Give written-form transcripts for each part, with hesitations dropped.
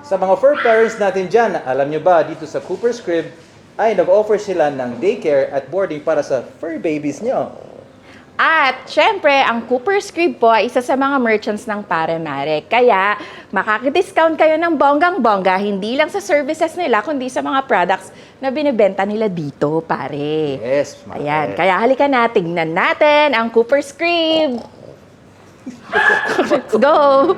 Sa mga fur parents natin dyan, alam nyo ba, dito sa Cooper's Crib, ay nag-offer sila ng daycare at boarding para sa fur babies nyo. At syempre, ang Cooper's Crib po ay isa sa mga merchants ng Pare Mare. Kaya makakidiscount kayo ng bonggang-bongga, hindi lang sa services nila, kundi sa mga products na binibenta nila dito, pare. Yes, Ayan, kaya halika na, tignan natin ang Cooper's Crib. Let's go!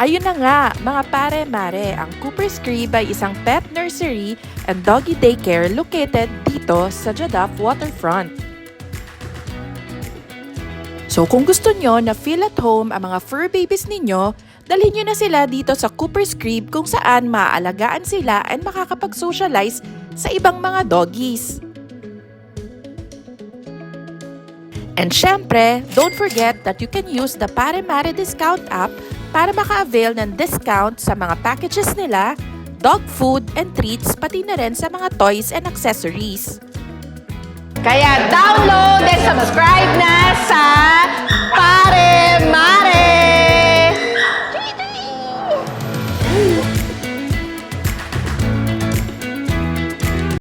Ayun na nga, mga pare-mare, ang Cooper's Crib ay isang pet nursery and doggy daycare located dito sa Jadaf Waterfront. So kung gusto nyo na feel at home ang mga fur babies ninyo, dalhin nyo na sila dito sa Cooper's Crib kung saan maaalagaan sila and makakapag-socialize sa ibang mga doggies. And syempre, don't forget that you can use the Pare Mare discount app para maka-avail ng discount sa mga packages nila, dog food and treats, pati na rin sa mga toys and accessories. Kaya download and subscribe na sa Pare Mare!